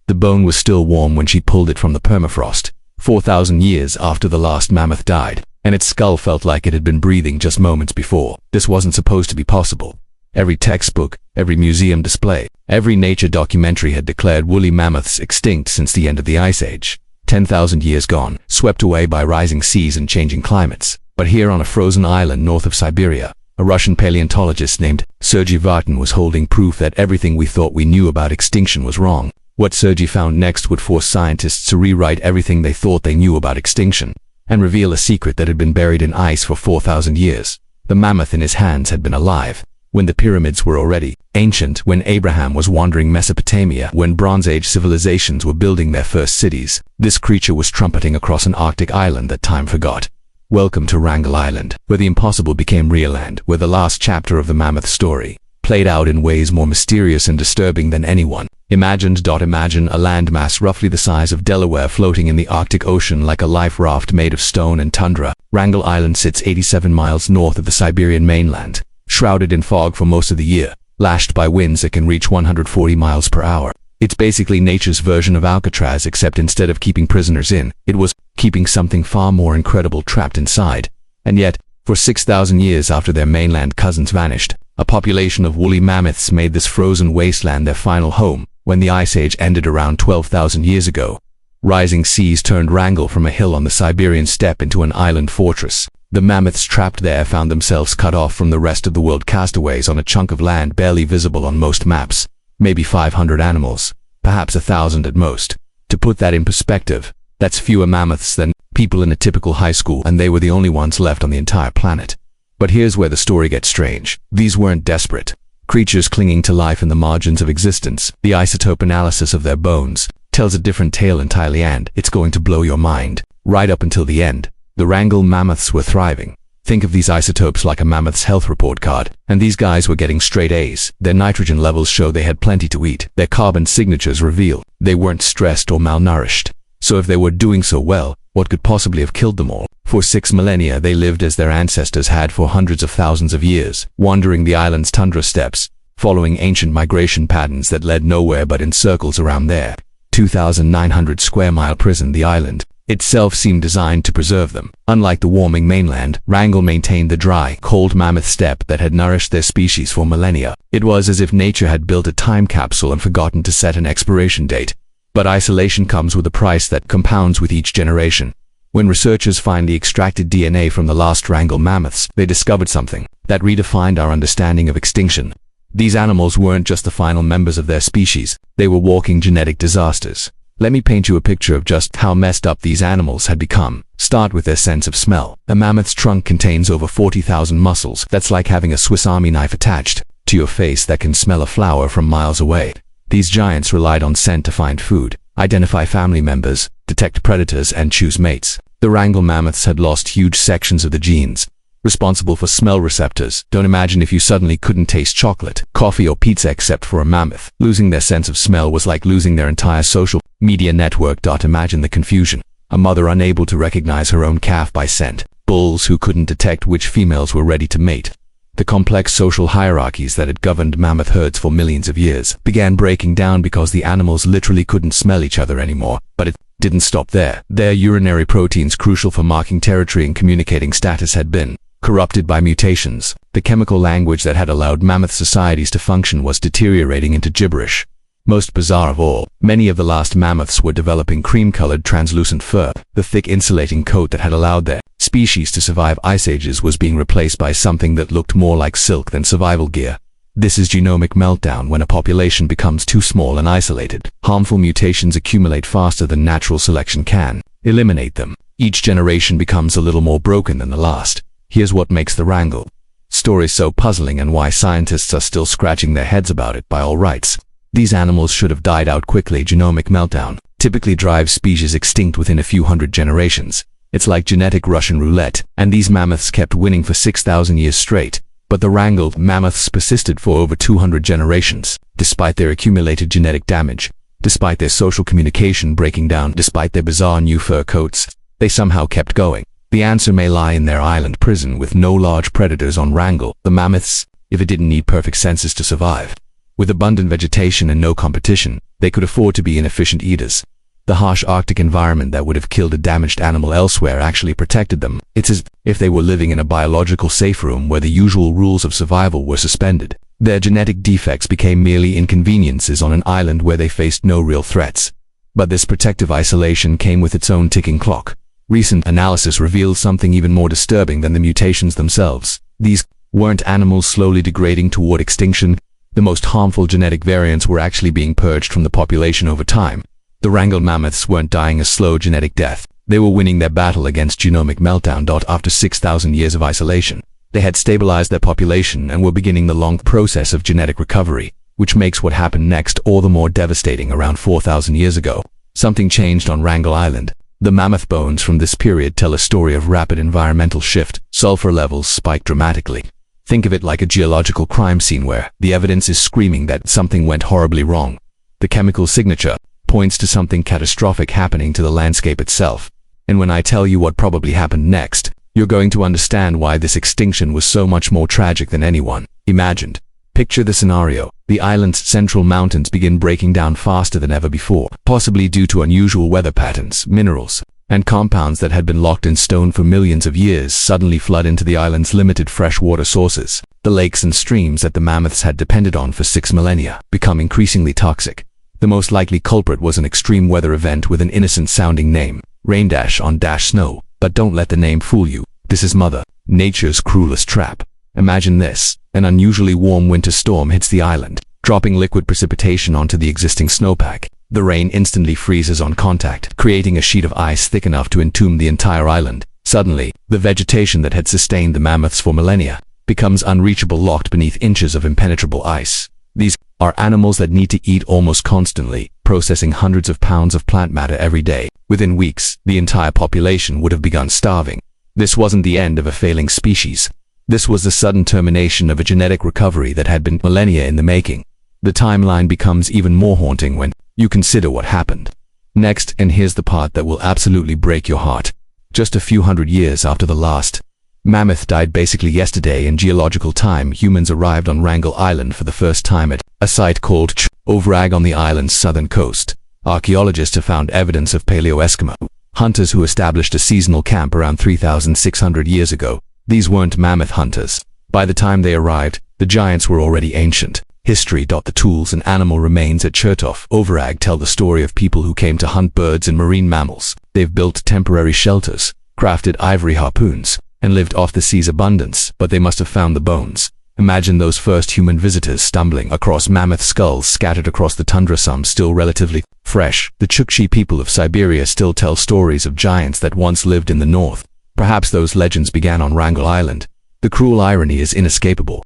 The bone was still warm when she pulled it from the permafrost, 4,000 years after the last mammoth died, and its skull felt like it had been breathing just moments before. This wasn't supposed to be possible. Every textbook, every museum display, every nature documentary had declared woolly mammoths extinct since the end of the Ice Age. 10,000 years gone, swept away by rising seas and changing climates. But here on a frozen island north of Siberia, a Russian paleontologist named Sergei Vartan was holding proof that everything we thought we knew about extinction was wrong. What Sergei found next would force scientists to rewrite everything they thought they knew about extinction, and reveal a secret that had been buried in ice for 4,000 years. The mammoth in his hands had been alive when the pyramids were already ancient, when Abraham was wandering Mesopotamia, when Bronze Age civilizations were building their first cities. This creature was trumpeting across an Arctic island that time forgot. Welcome to Wrangel Island, where the impossible became real and where the last chapter of the mammoth story played out in ways more mysterious and disturbing than anyone imagined. Imagine a landmass roughly the size of Delaware floating in the Arctic Ocean like a life raft made of stone and tundra. Wrangel Island sits 87 miles north of the Siberian mainland, shrouded in fog for most of the year, lashed by winds that can reach 140 miles per hour. It's basically nature's version of Alcatraz, except instead of keeping prisoners in, it was keeping something far more incredible trapped inside. And yet, for 6,000 years after their mainland cousins vanished, a population of woolly mammoths made this frozen wasteland their final home. When the Ice Age ended around 12,000 years ago, rising seas turned Wrangel from a hill on the Siberian steppe into an island fortress. The mammoths trapped there found themselves cut off from the rest of the world, castaways on a chunk of land barely visible on most maps. Maybe 500 animals, perhaps 1,000 at most. To put that in perspective, that's fewer mammoths than people in a typical high school, and they were the only ones left on the entire planet. But here's where the story gets strange. These weren't desperate creatures clinging to life in the margins of existence. The isotope analysis of their bones tells a different tale entirely, and it's going to blow your mind. Right up until the end, the Wrangel mammoths were thriving. Think of these isotopes like a mammoth's health report card, and these guys were getting straight A's. Their nitrogen levels show they had plenty to eat. Their carbon signatures reveal they weren't stressed or malnourished. So if they were doing so well, what could possibly have killed them all? For 6 millennia they lived as their ancestors had for hundreds of thousands of years, wandering the island's tundra steppes, following ancient migration patterns that led nowhere but in circles around their 2,900 square mile prison. The island itself seemed designed to preserve them. Unlike the warming mainland, Wrangel maintained the dry, cold mammoth steppe that had nourished their species for millennia. It was as if nature had built a time capsule and forgotten to set an expiration date. But isolation comes with a price that compounds with each generation. When researchers finally extracted DNA from the last Wrangel mammoths, they discovered something that redefined our understanding of extinction. These animals weren't just the final members of their species, they were walking genetic disasters. Let me paint you a picture of just how messed up these animals had become. Start with their sense of smell. A mammoth's trunk contains over 40,000 muscles. That's like having a Swiss Army knife attached to your face that can smell a flower from miles away. These giants relied on scent to find food, identify family members, detect predators, and choose mates. The Wrangel mammoths had lost huge sections of the genes responsible for smell receptors. Don't imagine if you suddenly couldn't taste chocolate, coffee, or pizza except for a mammoth. Losing their sense of smell was like losing their entire social media network. Imagine the confusion. A mother unable to recognize her own calf by scent. Bulls who couldn't detect which females were ready to mate. The complex social hierarchies that had governed mammoth herds for millions of years began breaking down because the animals literally couldn't smell each other anymore. But it didn't stop there. Their urinary proteins, crucial for marking territory and communicating status, had been corrupted by mutations. The chemical language that had allowed mammoth societies to function was deteriorating into gibberish. Most bizarre of all, many of the last mammoths were developing cream-colored translucent fur. The thick insulating coat that had allowed their species to survive ice ages was being replaced by something that looked more like silk than survival gear. This is genomic meltdown, when a population becomes too small and isolated. Harmful mutations accumulate faster than natural selection can eliminate them. Each generation becomes a little more broken than the last. Here's what makes the Wrangel story so puzzling and why scientists are still scratching their heads about it. By all rights, these animals should have died out quickly. Genomic meltdown typically drives species extinct within a few hundred generations. It's like genetic Russian roulette, and these mammoths kept winning for 6,000 years straight. But the Wrangel mammoths persisted for over 200 generations, despite their accumulated genetic damage, despite their social communication breaking down, despite their bizarre new fur coats. They somehow kept going. The answer may lie in their island prison with no large predators on Wrangel. The mammoths, if it didn't need perfect senses to survive, With abundant vegetation and no competition, they could afford to be inefficient eaters. The harsh Arctic environment that would have killed a damaged animal elsewhere actually protected them. It's as if they were living in a biological safe room where the usual rules of survival were suspended. Their genetic defects became merely inconveniences on an island where they faced no real threats. But this protective isolation came with its own ticking clock. Recent analysis revealed something even more disturbing than the mutations themselves. These weren't animals slowly degrading toward extinction. The most harmful genetic variants were actually being purged from the population over time. The Wrangell mammoths weren't dying a slow genetic death. They were winning their battle against genomic meltdown. After 6,000 years of isolation, they had stabilized their population and were beginning the long process of genetic recovery, which makes what happened next all the more devastating. Around 4,000 years ago, something changed on Wrangell Island. The mammoth bones from this period tell a story of rapid environmental shift. Sulfur levels spiked dramatically. Think of it like a geological crime scene where the evidence is screaming that something went horribly wrong. The chemical signature points to something catastrophic happening to the landscape itself. And when I tell you what probably happened next, you're going to understand why this extinction was so much more tragic than anyone imagined. Picture the scenario. The island's central mountains begin breaking down faster than ever before, possibly due to unusual weather patterns. Minerals and compounds that had been locked in stone for millions of years suddenly flood into the island's limited freshwater sources. The lakes and streams that the mammoths had depended on for 6 millennia become increasingly toxic. The most likely culprit was an extreme weather event with an innocent-sounding name, rain dash on dash snow. But don't let the name fool you. This is Mother Nature's cruelest trap. Imagine this. An unusually warm winter storm hits the island, dropping liquid precipitation onto the existing snowpack. The rain instantly freezes on contact, creating a sheet of ice thick enough to entomb the entire island. Suddenly, the vegetation that had sustained the mammoths for millennia becomes unreachable, locked beneath inches of impenetrable ice. These are animals that need to eat almost constantly, processing hundreds of pounds of plant matter every day. Within weeks, the entire population would have begun starving. This wasn't the end of a failing species. This was the sudden termination of a genetic recovery that had been millennia in the making. The timeline becomes even more haunting when you consider what happened next, and here's the part that will absolutely break your heart. Just a few hundred years after the last mammoth died, basically yesterday in geological time, humans arrived on Wrangell Island for the first time at a site called Overag on the island's southern coast. Archaeologists have found evidence of Paleo-Eskimo hunters who established a seasonal camp around 3,600 years ago. These weren't mammoth hunters. By the time they arrived, the giants were already ancient. History. The tools and animal remains at Chertoff Overag tell the story of people who came to hunt birds and marine mammals. They've built temporary shelters, crafted ivory harpoons, and lived off the sea's abundance, but they must have found the bones. Imagine those first human visitors stumbling across mammoth skulls scattered across the tundra, some still relatively fresh. The Chukchi people of Siberia still tell stories of giants that once lived in the north. Perhaps those legends began on Wrangell Island. The cruel irony is inescapable.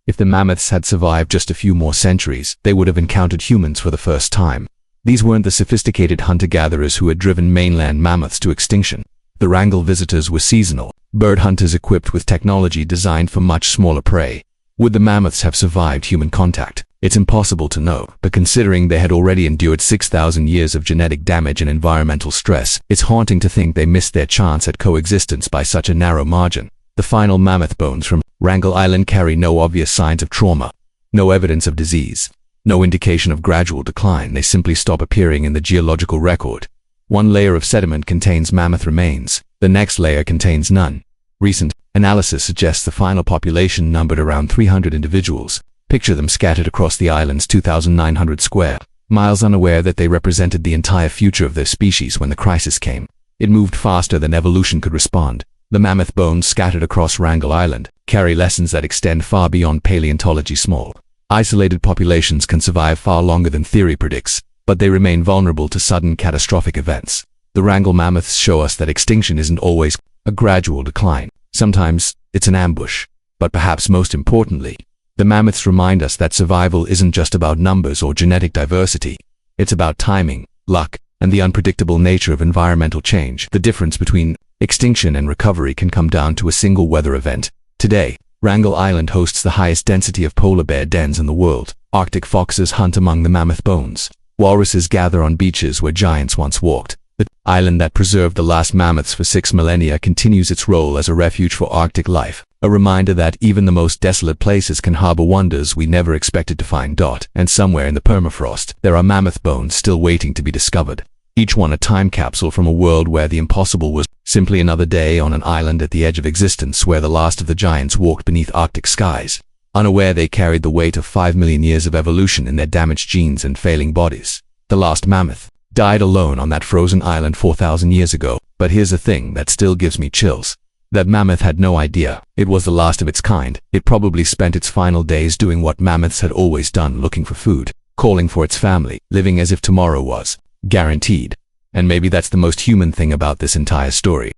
If the mammoths had survived just a few more centuries, they would have encountered humans for the first time. These weren't the sophisticated hunter-gatherers who had driven mainland mammoths to extinction. The Wrangell visitors were seasonal bird hunters equipped with technology designed for much smaller prey. Would the mammoths have survived human contact? It's impossible to know, but considering they had already endured 6,000 years of genetic damage and environmental stress, it's haunting to think they missed their chance at coexistence by such a narrow margin. The final mammoth bones from Wrangell Island carry no obvious signs of trauma, no evidence of disease, no indication of gradual decline. They simply stop appearing in the geological record. One layer of sediment contains mammoth remains, the next layer contains none. Recent analysis suggests the final population numbered around 300 individuals. Picture them scattered across the island's 2,900 square miles, unaware that they represented the entire future of their species when the crisis came. It moved faster than evolution could respond. The mammoth bones scattered across Wrangell Island carry lessons that extend far beyond paleontology. Small, isolated populations can survive far longer than theory predicts, but they remain vulnerable to sudden catastrophic events. The Wrangell mammoths show us that extinction isn't always a gradual decline. Sometimes it's an ambush. But perhaps most importantly, the mammoths remind us that survival isn't just about numbers or genetic diversity. It's about timing, luck, and the unpredictable nature of environmental change. The difference between extinction and recovery can come down to a single weather event. Today, Wrangell Island hosts the highest density of polar bear dens in the world. Arctic foxes hunt among the mammoth bones. Walruses gather on beaches where giants once walked. The island that preserved the last mammoths for 6 millennia continues its role as a refuge for Arctic life, a reminder that even the most desolate places can harbor wonders we never expected to find. And somewhere in the permafrost, there are mammoth bones still waiting to be discovered, each one a time capsule from a world where the impossible was simply another day on an island at the edge of existence where the last of the giants walked beneath Arctic skies, unaware they carried the weight of 5 million years of evolution in their damaged genes and failing bodies. The last mammoth died alone on that frozen island 4,000 years ago, but here's a thing that still gives me chills. That mammoth had no idea it was the last of its kind. It probably spent its final days doing what mammoths had always done, looking for food, calling for its family, living as if tomorrow was guaranteed. And maybe that's the most human thing about this entire story.